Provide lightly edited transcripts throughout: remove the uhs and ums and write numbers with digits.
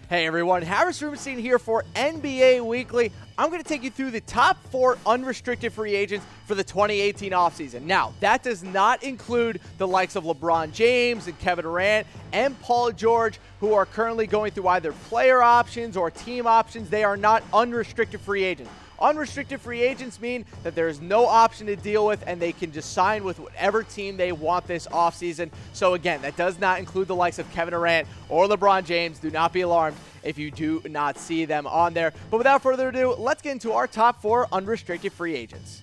Hey everyone, Harris Rubenstein here for NBA Weekly. I'm going to take you through the top 4 unrestricted free agents for the 2018 offseason. Now, that does not include the likes of LeBron James and Kevin Durant and Paul George, who are currently going through either player options or team options. They are not unrestricted free agents. Unrestricted free agents mean that there is no option to deal with and they can just sign with whatever team they want this offseason. So again, that does not include the likes of Kevin Durant or LeBron James. Do not be alarmed if you do not see them on there. But without further ado, let's get into our top 4 unrestricted free agents.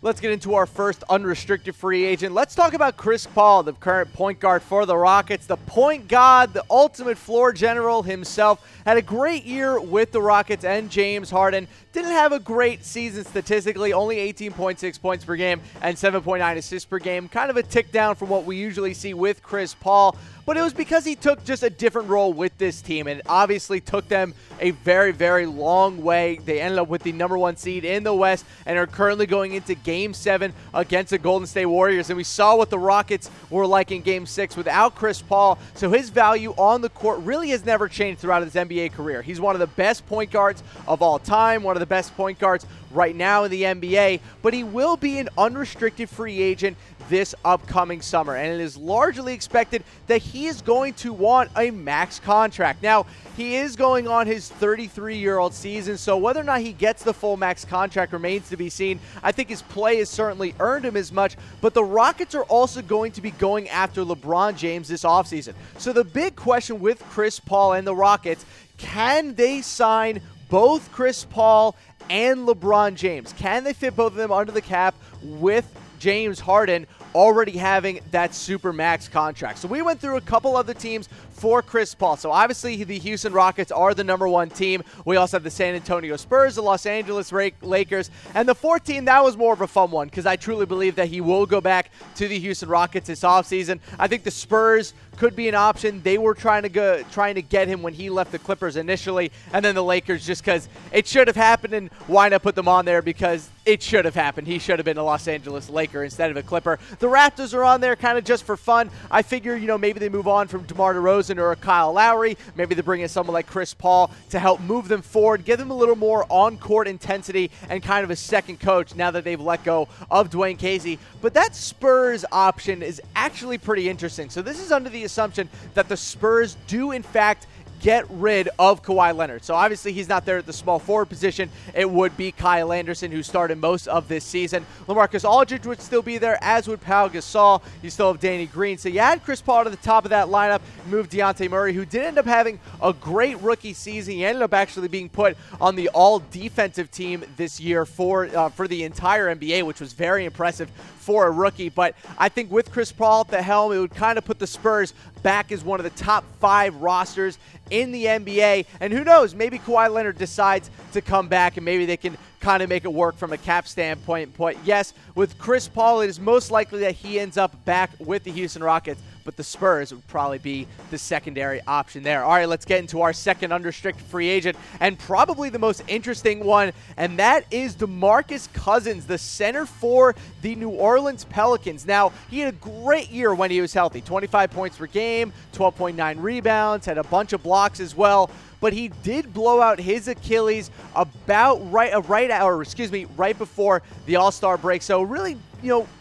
Let's get into our first unrestricted free agent. Let's talk about Chris Paul, the current point guard for the Rockets. The point guard, the ultimate floor general himself, had a great year with the Rockets and James Harden. Didn't have a great season statistically, only 18.6 points per game and 7.9 assists per game. Kind of a tick down from what we usually see with Chris Paul. But it was because he took just a different role with this team and obviously took them a very, very long way. They ended up with the #1 seed in the West and are currently going into Game 7 against the Golden State Warriors. And we saw what the Rockets were like in Game 6 without Chris Paul. So his value on the court really has never changed throughout his NBA career. He's one of the best point guards of all time, one of the best point guards right now in the NBA, but he will be an unrestricted free agent this upcoming summer, and it is largely expected that he is going to want a max contract. Now, he is going on his 33-year-old season, so whether or not he gets the full max contract remains to be seen. I think his play has certainly earned him as much, but the Rockets are also going to be going after LeBron James this offseason. So the big question with Chris Paul and the Rockets, can they sign both Chris Paul and LeBron James? Can they fit both of them under the cap with James Harden already having that super max contract? So we went through a couple other teams for Chris Paul. So obviously the Houston Rockets are the #1 team. We also have the San Antonio Spurs, the Los Angeles Lakers, and the 4th team, that was more of a fun one because I truly believe that he will go back to the Houston Rockets this offseason. I think the Spurs could be an option. They were trying to get him when he left the Clippers initially, and then the Lakers just because it should have happened, and why not put them on there because it should have happened. He should have been a Los Angeles Laker instead of a Clipper. The Raptors are on there kind of just for fun. I figure, maybe they move on from DeMar DeRozan or a Kyle Lowry. Maybe they bring in someone like Chris Paul to help move them forward, give them a little more on-court intensity and kind of a second coach now that they've let go of Dwayne Casey. But that Spurs option is actually pretty interesting. So this is under the assumption that the Spurs do, in fact, get rid of Kawhi Leonard. So obviously he's not there at the small forward position. It would be Kyle Anderson, who started most of this season. LaMarcus Aldridge would still be there, as would Pau Gasol. You still have Danny Green. So you add Chris Paul to the top of that lineup, move Dejounte Murray, who did end up having a great rookie season. He ended up actually being put on the all-defensive team this year for the entire NBA, which was very impressive for a rookie. But I think with Chris Paul at the helm, it would kind of put the Spurs back as one of the top 5 rosters in the NBA. And who knows, maybe Kawhi Leonard decides to come back and maybe they can kind of make it work from a cap standpoint. But yes, with Chris Paul, it is most likely that he ends up back with the Houston Rockets, but the Spurs would probably be the secondary option there. All right, let's get into our second unrestricted free agent, and probably the most interesting one, and that is DeMarcus Cousins, the center for the New Orleans Pelicans. Now, he had a great year when he was healthy, 25 points per game, 12.9 rebounds, had a bunch of blocks as well. But he did blow out his Achilles right before the All-Star break. So really,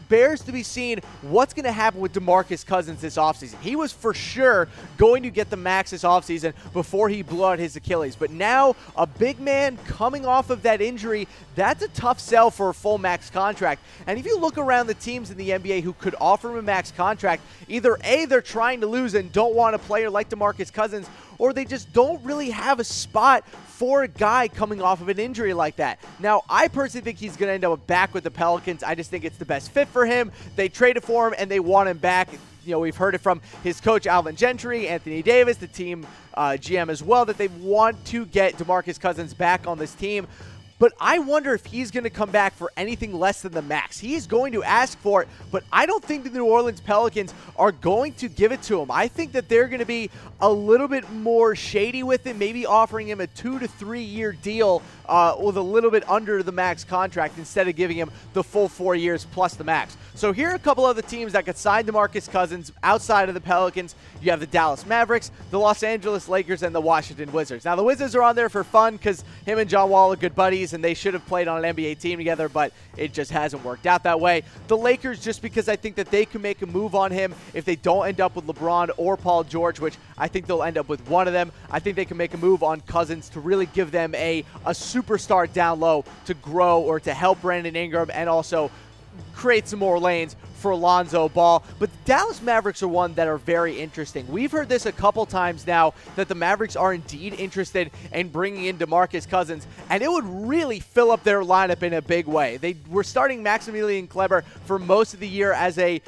bears to be seen what's going to happen with DeMarcus Cousins this offseason. He was for sure going to get the max this offseason before he blew out his Achilles. But now, a big man coming off of that injury, that's a tough sell for a full max contract. And if you look around the teams in the NBA who could offer him a max contract, either A, they're trying to lose and don't want a player like DeMarcus Cousins, or they just don't really have a spot for a guy coming off of an injury like that. Now, I personally think he's going to end up back with the Pelicans. I just think it's the best fit for him. They traded for him, and they want him back. We've heard it from his coach, Alvin Gentry, Anthony Davis, the team GM as well, that they want to get DeMarcus Cousins back on this team. but I wonder if he's going to come back for anything less than the max. He's going to ask for it, but I don't think the New Orleans Pelicans are going to give it to him. I think that they're going to be a little bit more shady with it, maybe offering him a 2 to 3 year deal with a little bit under the max contract instead of giving him the full 4 years plus the max. So here are a couple other teams that could sign DeMarcus Cousins outside of the Pelicans. You have the Dallas Mavericks, the Los Angeles Lakers, and the Washington Wizards. Now, the Wizards are on there for fun because him and John Wall are good buddies, and they should have played on an NBA team together, but it just hasn't worked out that way. The Lakers, just because I think that they can make a move on him if they don't end up with LeBron or Paul George, which I think they'll end up with one of them. I think they can make a move on Cousins to really give them a superstar down low to grow or to help Brandon Ingram and also create some more lanes for Lonzo Ball. But the Dallas Mavericks are one that are very interesting. We've heard this a couple times now that the Mavericks are indeed interested in bringing in DeMarcus Cousins, and it would really fill up their lineup in a big way. They were starting Maximilian Kleber for most of the year as a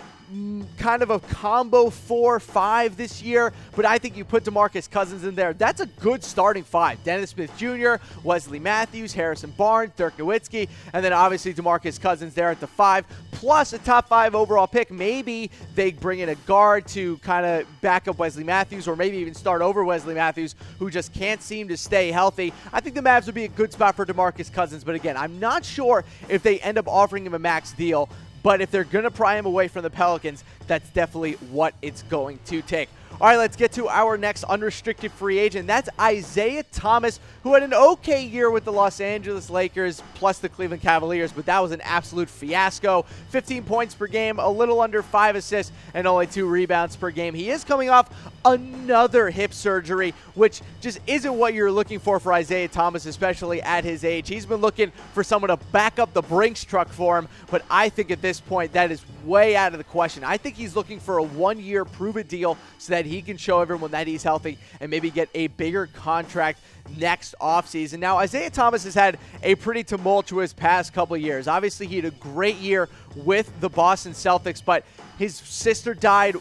kind of a combo 4-5 this year, but I think you put DeMarcus Cousins in there. That's a good starting five. Dennis Smith Jr., Wesley Matthews, Harrison Barnes, Dirk Nowitzki, and then obviously DeMarcus Cousins there at the 5, plus a top 5 overall pick. Maybe they bring in a guard to kind of back up Wesley Matthews, or maybe even start over Wesley Matthews, who just can't seem to stay healthy. I think the Mavs would be a good spot for DeMarcus Cousins, but again, I'm not sure if they end up offering him a max deal. But if they're going to pry him away from the Pelicans, that's definitely what it's going to take. All right, let's get to our next unrestricted free agent. That's Isaiah Thomas, who had an okay year with the Los Angeles Lakers plus the Cleveland Cavaliers, but that was an absolute fiasco. 15 points per game, a little under 5 assists, and only 2 rebounds per game. He is coming off another hip surgery, which just isn't what you're looking for Isaiah Thomas, especially at his age. He's been looking for someone to back up the Brinks truck for him, but I think at this point that is way out of the question. I think he's looking for a 1-year prove-it deal so that he can show everyone that he's healthy and maybe get a bigger contract next offseason. Now, Isaiah Thomas has had a pretty tumultuous past couple of years. Obviously, he had a great year with the Boston Celtics, but his sister died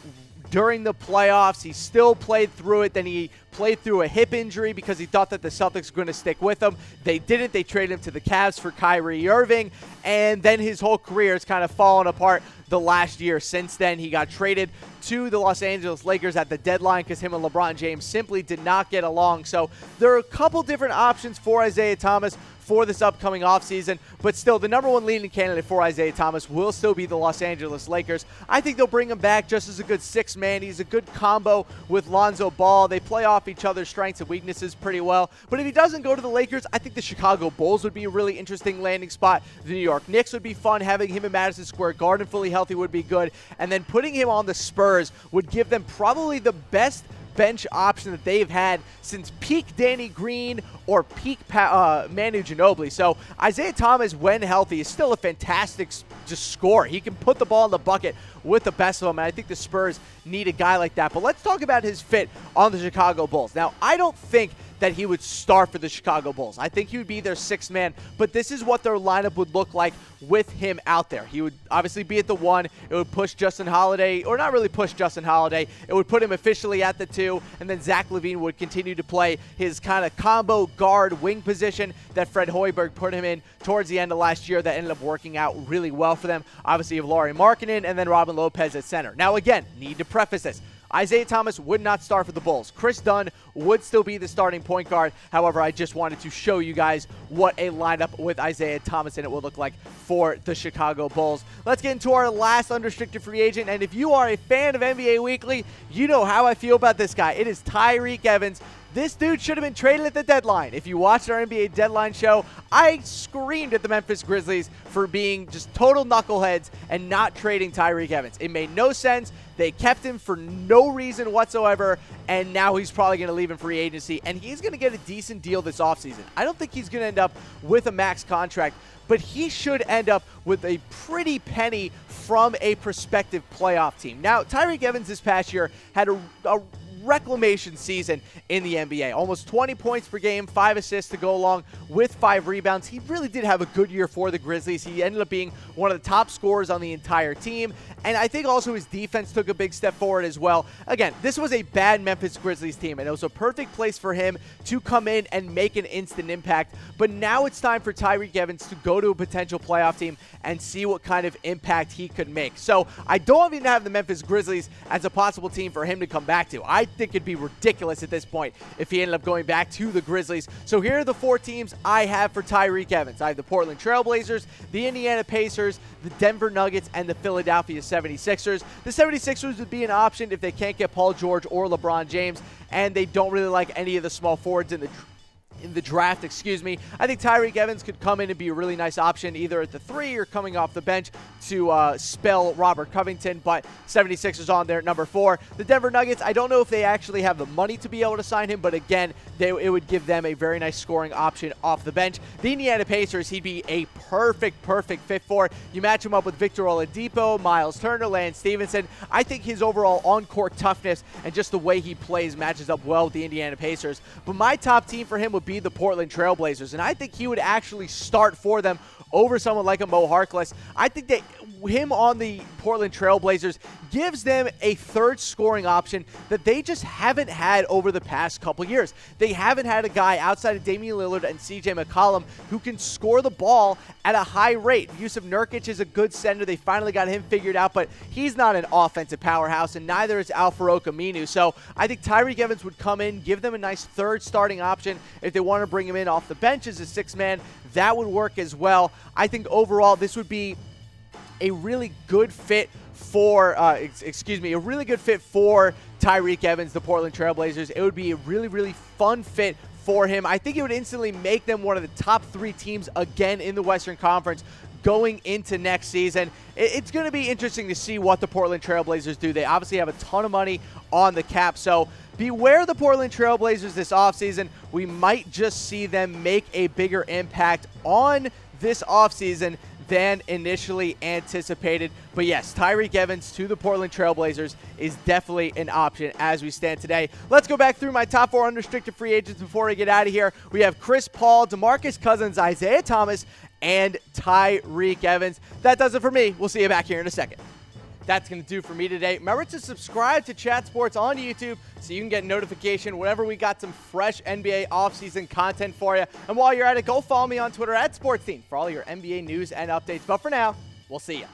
during the playoffs. He still played through it. Then he played through a hip injury because he thought that the Celtics were going to stick with him. They didn't. They traded him to the Cavs for Kyrie Irving, and then his whole career has kind of fallen apart the last year. Since then, he got traded to the Los Angeles Lakers at the deadline because him and LeBron James simply did not get along. So there are a couple different options for Isaiah Thomas for this upcoming offseason, but still the number one leading candidate for Isaiah Thomas will still be the Los Angeles Lakers. I think they'll bring him back just as a good 6-man. He's a good combo with Lonzo Ball. They play off each other's strengths and weaknesses pretty well. But if he doesn't go to the Lakers, I think the Chicago Bulls would be a really interesting landing spot. The New York Knicks would be fun. Having him in Madison Square Garden fully healthy would be good. And then putting him on the Spurs would give them probably the best bench option that they've had since peak Danny Green or peak Manu Ginobili. So Isaiah Thomas, when healthy, is still a fantastic just scorer. He can put the ball in the bucket with the best of them, and I think the Spurs need a guy like that. But let's talk about his fit on the Chicago Bulls. Now, I don't think that he would start for the Chicago Bulls. I think he would be their 6th man, but this is what their lineup would look like with him out there. He would obviously be at the 1. It would push Justin Holiday, or not really push Justin Holiday. It would put him officially at the 2, and then Zach LaVine would continue to play his kind of combo guard wing position that Fred Hoiberg put him in towards the end of last year that ended up working out really well for them. Obviously, you have Lauri Markkanen and then Robin Lopez at center. Now, again, need to preface this. Isaiah Thomas would not start for the Bulls. Chris Dunn would still be the starting point guard. However, I just wanted to show you guys what a lineup with Isaiah Thomas in it will look like for the Chicago Bulls. Let's get into our last unrestricted free agent. And if you are a fan of NBA Weekly, you know how I feel about this guy. It is Tyreke Evans. This dude should have been traded at the deadline. If you watched our NBA deadline show, I screamed at the Memphis Grizzlies for being just total knuckleheads and not trading Tyreke Evans. It made no sense. They kept him for no reason whatsoever, and now he's probably going to leave in free agency, and he's going to get a decent deal this offseason. I don't think he's going to end up with a max contract, but he should end up with a pretty penny from a prospective playoff team. Now, Tyreke Evans this past year had a reclamation season in the NBA. Almost 20 points per game, 5 assists to go along with 5 rebounds. He really did have a good year for the Grizzlies. He ended up being one of the top scorers on the entire team, and I think also his defense took a big step forward as well. Again, this was a bad Memphis Grizzlies team, and it was a perfect place for him to come in and make an instant impact. But now it's time for Tyreke Evans to go to a potential playoff team and see what kind of impact he could make. So I don't even have the Memphis Grizzlies as a possible team for him to come back to. I think it'd be ridiculous at this point if he ended up going back to the Grizzlies. So here are the 4 teams I have for Tyreke Evans. I have the Portland Trail Blazers, the Indiana Pacers, the Denver Nuggets, and the Philadelphia 76ers. The 76ers would be an option if they can't get Paul George or LeBron James, and they don't really like any of the small forwards in the draft, I think Tyreke Evans could come in and be a really nice option either at the 3 or coming off the bench to spell Robert Covington, but 76ers on there at number 4. The Denver Nuggets, I don't know if they actually have the money to be able to sign him, but again, it would give them a very nice scoring option off the bench. The Indiana Pacers, he'd be a perfect fit for. You match him up with Victor Oladipo, Miles Turner, Lance Stevenson. I think his overall on-court toughness and just the way he plays matches up well with the Indiana Pacers. But my top team for him would be the Portland Trail Blazers, and I think he would actually start for them over someone like a Mo Harkless. I think that him on the Portland Trail Blazers gives them a third scoring option that they just haven't had over the past couple years. They haven't had a guy outside of Damian Lillard and CJ McCollum who can score the ball at a high rate. Yusuf Nurkic is a good center. They finally got him figured out, but he's not an offensive powerhouse, and neither is Al-Farouq Aminu. So I think Tyreke Evans would come in, give them a nice third starting option. If they want to bring him in off the bench as a 6-man, that would work as well. I think overall this would be a really good fit for a really good fit for Tyreke Evans, the Portland Trail Blazers. It would be a really fun fit for him. I think it would instantly make them one of the top 3 teams again in the Western Conference going into next season. It's going to be interesting to see what the Portland Trail Blazers do. They obviously have a ton of money on the cap, so beware the Portland Trail Blazers this offseason. We might just see them make a bigger impact on this offseason than initially anticipated. But yes, Tyreke Evans to the Portland Trail Blazers is definitely an option as we stand today. Let's go back through my top 4 unrestricted free agents before we get out of here. We have Chris Paul, DeMarcus Cousins, Isaiah Thomas, and Tyreke Evans. That does it for me. We'll see you back here in a second. That's going to do for me today. Remember to subscribe to Chat Sports on YouTube so you can get notification whenever we got some fresh NBA offseason content for you. And while you're at it, go follow me on Twitter @SportsTeam for all your NBA news and updates. But for now, we'll see ya.